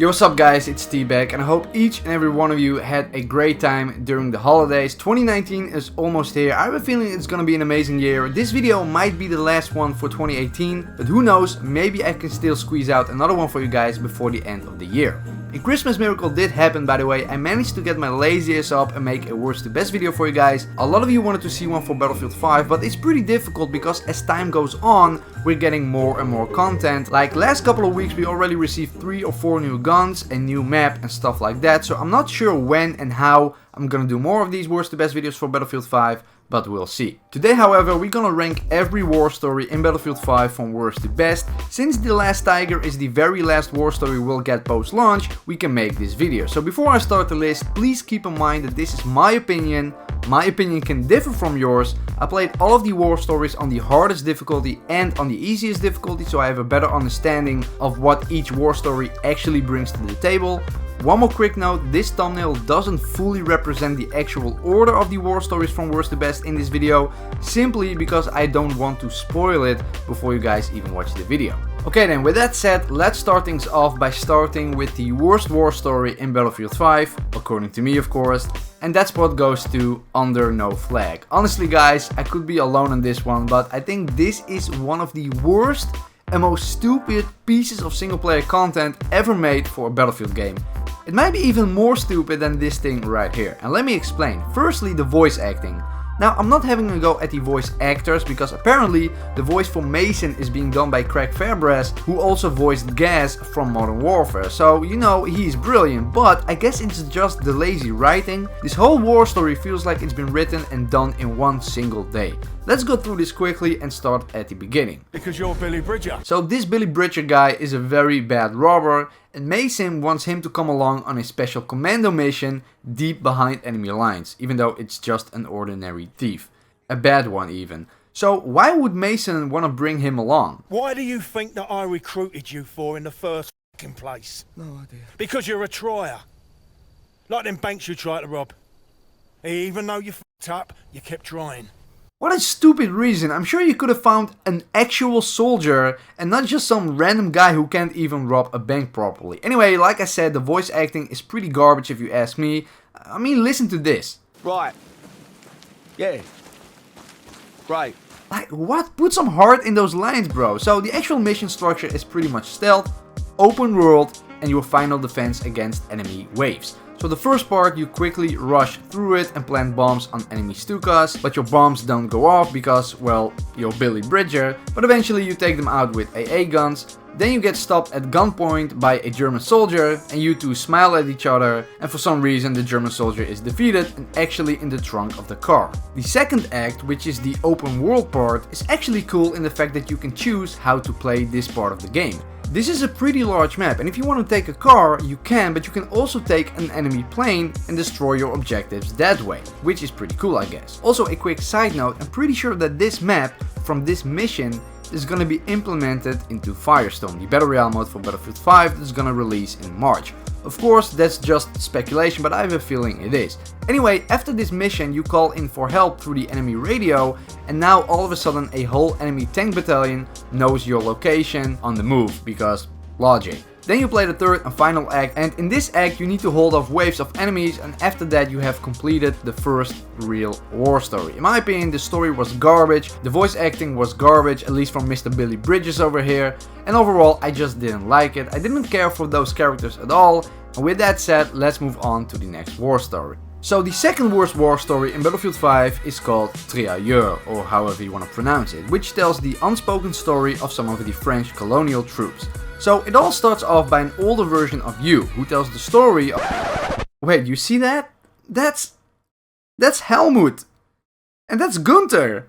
Yo, what's up guys, it's TBAG and I hope each and every one of you had a great time during the holidays. 2019 is almost here. I have a feeling it's gonna be an amazing year. This video might be the last one for 2018, but who knows, maybe I can still squeeze out another one for you guys before the end of the year. A Christmas miracle did happen, by the way. I managed to get my lazy ass up and make a worst to best video for you guys. A lot of you wanted to see one for Battlefield 5, but it's pretty difficult because as time goes on, we're getting more and more content. Like last couple of weeks we already received 3 or 4 new guns, a new map and stuff like that. So I'm not sure when and how I'm gonna do more of these worst to best videos for Battlefield 5. But we'll see. Today, however, we're gonna rank every war story in Battlefield 5 from worst to best. Since The Last Tiger is the very last war story we'll get post-launch, we can make this video. So before I start the list, please keep in mind that this is my opinion. My opinion can differ from yours. I played all of the war stories on the hardest difficulty and on the easiest difficulty, so I have a better understanding of what each war story actually brings to the table. One more quick note, this thumbnail doesn't fully represent the actual order of the war stories from worst to best in this video, simply because I don't want to spoil it before you guys even watch the video. Okay then, with that said, let's start things off by starting with the worst war story in Battlefield 5, according to me of course, and that spot goes to Under No Flag. Honestly guys, I could be alone on this one, but I think this is one of the worst and most stupid pieces of single player content ever made for a Battlefield game. It might be even more stupid than this thing right here, and let me explain. Firstly, the voice acting. Now, I'm not having a go at the voice actors because apparently the voice for Mason is being done by Craig Fairbrass, who also voiced Gas from Modern Warfare. So, you know, he's brilliant, but I guess it's just the lazy writing. This whole war story feels like it's been written and done in one single day. Let's go through this quickly and start at the beginning. Because you're Billy Bridger. So this Billy Bridger guy is a very bad robber, and Mason wants him to come along on a special commando mission deep behind enemy lines, even though it's just an ordinary thief. A bad one even. So why would Mason want to bring him along? Why do you think that I recruited you for in the first fucking place? No idea. Because you're a trier. Like them banks you tried to rob. Even though you fucked up, you kept trying. What a stupid reason. I'm sure you could have found an actual soldier and not just some random guy who can't even rob a bank properly. Anyway, like I said, the voice acting is pretty garbage if you ask me. I mean, listen to this. Right. Yeah. Great. Like, what? Put some heart in those lines, bro. So the actual mission structure is pretty much stealth, open world, and your final defense against enemy waves. So the first part, you quickly rush through it and plant bombs on enemy Stukas, but your bombs don't go off because, well, you're Billy Bridger, but eventually you take them out with AA guns. Then you get stopped at gunpoint by a German soldier, and you two smile at each other, and for some reason the German soldier is defeated and actually in the trunk of the car. The second act, which is the open world part, is actually cool in the fact that you can choose how to play this part of the game. This is a pretty large map, and if you want to take a car, you can, but you can also take an enemy plane and destroy your objectives that way, which is pretty cool, I guess. Also, a quick side note, I'm pretty sure that this map from this mission is gonna be implemented into Firestorm, the Battle Royale mode for Battlefield 5 that's gonna release in March. Of course, that's just speculation, but I have a feeling it is. Anyway, after this mission, you call in for help through the enemy radio, and now all of a sudden a whole enemy tank battalion knows your location on the move, because logic. Then you play the third and final act, and in this act you need to hold off waves of enemies, and after that you have completed the first real war story. In my opinion, the story was garbage, the voice acting was garbage, at least from Mr. Billy Bridges over here, and overall I just didn't like it. I didn't care for those characters at all, and with that said, let's move on to the next war story. So the second worst war story in Battlefield 5 is called Tirailleur, or however you want to pronounce it, which tells the unspoken story of some of the French colonial troops. So it all starts off by an older version of you, who tells the story of... Wait, you see that? That's Helmut! And that's Gunther!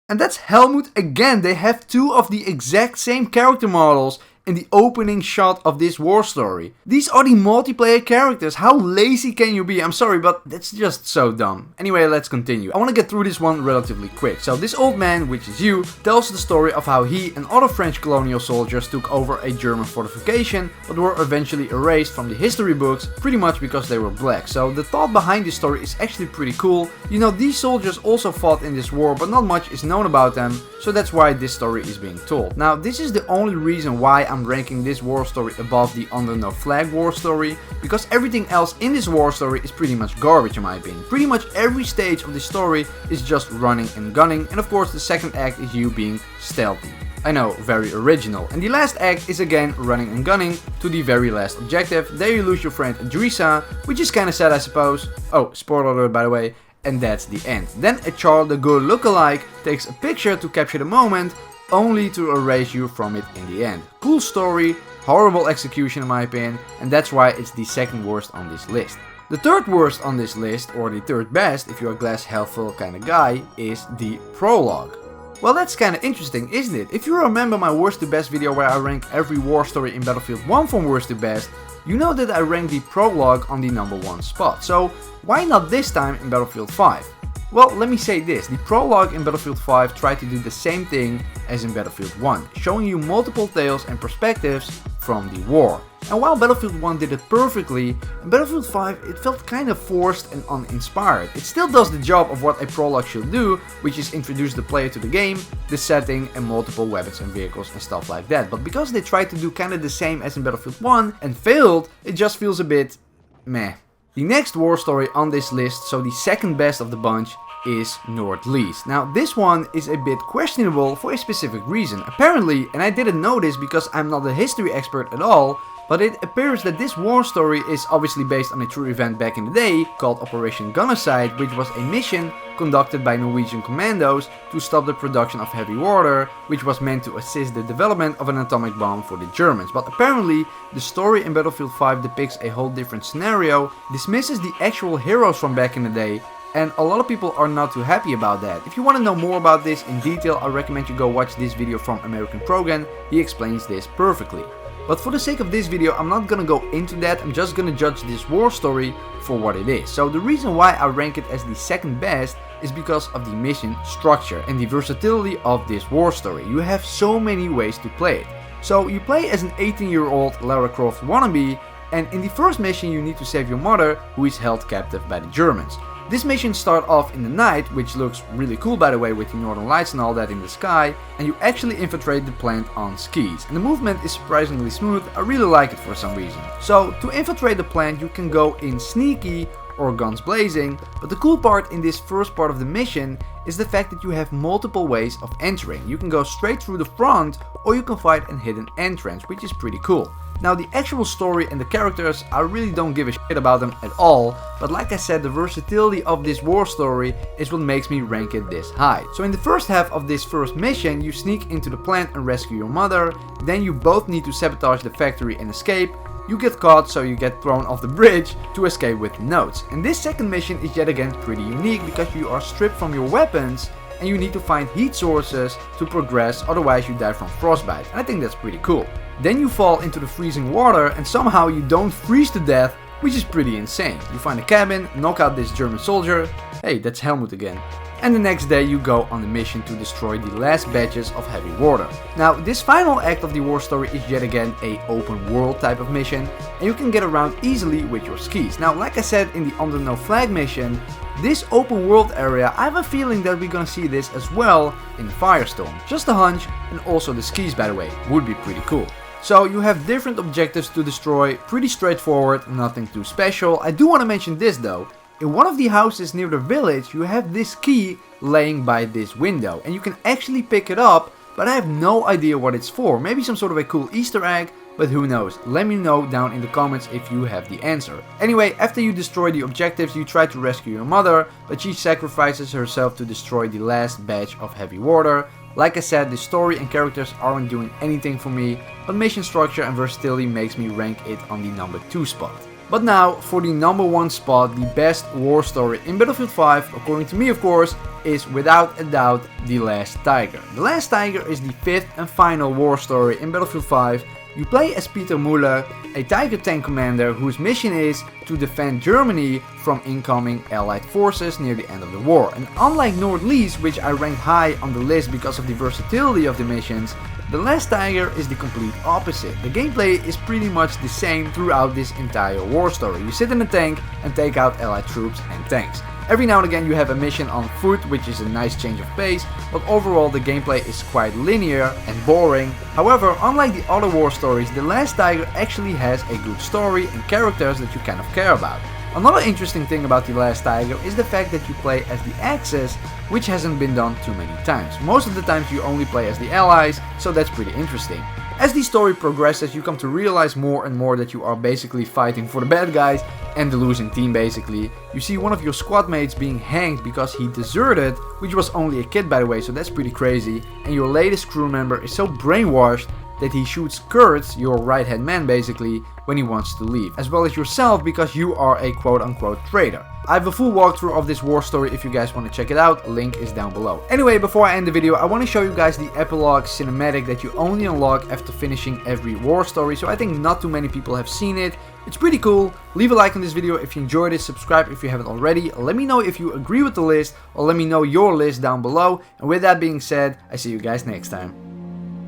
And that's Helmut again. They have two of the exact same character models in the opening shot of this war story. These are the multiplayer characters. How lazy can you be? I'm sorry, but that's just so dumb. Anyway, let's continue. I want to get through this one relatively quick. So this old man, which is you, tells the story of how he and other French colonial soldiers took over a German fortification, but were eventually erased from the history books, pretty much because they were black. So the thought behind this story is actually pretty cool. You know, these soldiers also fought in this war, but not much is known about them, so that's why this story is being told. Now, this is the only reason why I'm ranking this war story above the Under No Flag war story, because everything else in this war story is pretty much garbage in my opinion. Pretty much every stage of the story is just running and gunning, and of course the second act is you being stealthy. I know, very original. And the last act is again running and gunning to the very last objective. There you lose your friend Idrissa, which is kinda sad I suppose. Oh, spoiler alert by the way. And that's the end. Then a Charles de Gaulle lookalike takes a picture to capture the moment, only to erase you from it in the end. Cool story, horrible execution in my opinion, and that's why it's the second worst on this list. The third worst on this list, or the third best if you're a glass half full kind of guy, is the Prologue. Well, that's kinda interesting, isn't it? If you remember my worst to best video where I rank every war story in Battlefield 1 from worst to best, you know that I ranked the Prologue on the number 1 spot. So why not this time in Battlefield 5? Well, let me say this, the Prologue in Battlefield 5 tried to do the same thing as in Battlefield 1, showing you multiple tales and perspectives from the war. And while Battlefield 1 did it perfectly, in Battlefield 5 it felt kind of forced and uninspired. It still does the job of what a Prologue should do, which is introduce the player to the game, the setting and multiple weapons and vehicles and stuff like that. But because they tried to do kinda the same as in Battlefield 1 and failed, it just feels a bit meh. The next war story on this list, so the second best of the bunch, is North-Least. Now this one is a bit questionable for a specific reason. Apparently, and I didn't know this because I'm not a history expert at all, but it appears that this war story is obviously based on a true event back in the day called Operation Gunnercide, which was a mission conducted by Norwegian commandos to stop the production of heavy water, which was meant to assist the development of an atomic bomb for the Germans. But apparently, the story in Battlefield 5 depicts a whole different scenario, dismisses the actual heroes from back in the day, and a lot of people are not too happy about that. If you want to know more about this in detail, I recommend you go watch this video from American Progan, he explains this perfectly. But for the sake of this video, I'm not gonna go into that, I'm just gonna judge this war story for what it is. So the reason why I rank it as the second best is because of the mission structure and the versatility of this war story. You have so many ways to play it. So you play as an 18-year-old Lara Croft wannabe, and in the first mission you need to save your mother, who is held captive by the Germans. This mission starts off in the night, which looks really cool by the way with the northern lights and all that in the sky, and you actually infiltrate the plant on skis. And the movement is surprisingly smooth, I really like it for some reason. So to infiltrate the plant you can go in sneaky or guns blazing, but the cool part in this first part of the mission is the fact that you have multiple ways of entering. You can go straight through the front or you can find a hidden entrance, which is pretty cool. Now the actual story and the characters, I really don't give a shit about them at all, but like I said, the versatility of this war story is what makes me rank it this high. So in the first half of this first mission, you sneak into the plant and rescue your mother, then you both need to sabotage the factory and escape. You get caught, so you get thrown off the bridge to escape with notes. And this second mission is yet again pretty unique because you are stripped from your weapons and you need to find heat sources to progress, otherwise you die from frostbite. And I think that's pretty cool. Then you fall into the freezing water and somehow you don't freeze to death, which is pretty insane. You find a cabin, knock out this German soldier, hey, that's Helmut again. And the next day you go on the mission to destroy the last batches of heavy water. Now this final act of the war story is yet again a open world type of mission, and you can get around easily with your skis. Now like I said in the Under No Flag mission, this open world area, I have a feeling that we're gonna see this as well in Firestorm. Just a hunch, and also the skis by the way, would be pretty cool. So you have different objectives to destroy, pretty straightforward, nothing too special. I do want to mention this though. In one of the houses near the village you have this key laying by this window and you can actually pick it up, but I have no idea what it's for. Maybe some sort of a cool Easter egg, but who knows. Let me know down in the comments if you have the answer. Anyway, after you destroy the objectives you try to rescue your mother, but she sacrifices herself to destroy the last batch of heavy water. Like I said, the story and characters aren't doing anything for me, but mission structure and versatility makes me rank it on the number 2 spot. But now, for the number 1 spot, the best war story in Battlefield 5, according to me of course, is without a doubt The Last Tiger. The Last Tiger is the 5th and final war story in Battlefield 5. You play as Peter Müller, a Tiger tank commander whose mission is to defend Germany from incoming Allied forces near the end of the war. And unlike North-Least, which I ranked high on the list because of the versatility of the missions, The Last Tiger is the complete opposite. The gameplay is pretty much the same throughout this entire war story. You sit in a tank and take out Allied troops and tanks. Every now and again you have a mission on foot, which is a nice change of pace, but overall the gameplay is quite linear and boring. However, unlike the other war stories, The Last Tiger actually has a good story and characters that you kind of care about. Another interesting thing about The Last Tiger is the fact that you play as the Axis, which hasn't been done too many times. Most of the times you only play as the Allies, so that's pretty interesting. As the story progresses, you come to realize more and more that you are basically fighting for the bad guys and the losing team basically. You see one of your squad mates being hanged because he deserted, which was only a kid by the way, so that's pretty crazy. And your latest crew member is so brainwashed that he shoots Kurt, your right hand man basically, when he wants to leave, as well as yourself because you are a quote-unquote traitor. I have a full walkthrough of this war story if you guys want to check it out, link is down below. Anyway, before I end the video, I want to show you guys the Epilogue Cinematic that you only unlock after finishing every war story, so I think not too many people have seen it. It's pretty cool. Leave a like on this video if you enjoyed it, subscribe if you haven't already, let me know if you agree with the list, or let me know your list down below, and with that being said, I see you guys next time.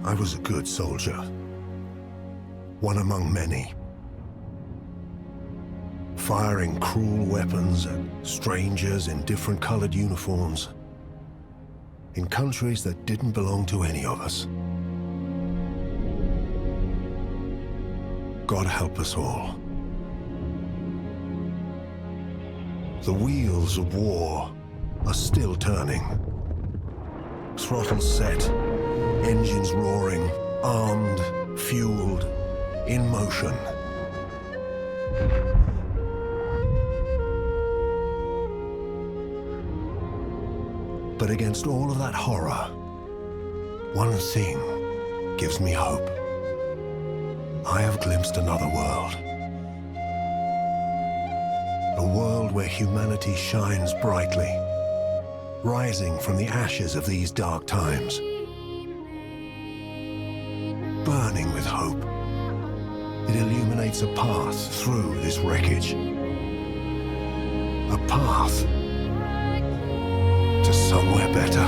I was a good soldier, one among many, firing cruel weapons at strangers in different colored uniforms, in countries that didn't belong to any of us. God help us all. The wheels of war are still turning. Throttles set, engines roaring, armed, fueled, in motion. But against all of that horror, one thing gives me hope. I have glimpsed another world. A world where humanity shines brightly, rising from the ashes of these dark times. Burning with hope, it illuminates a path through this wreckage. A path to somewhere better.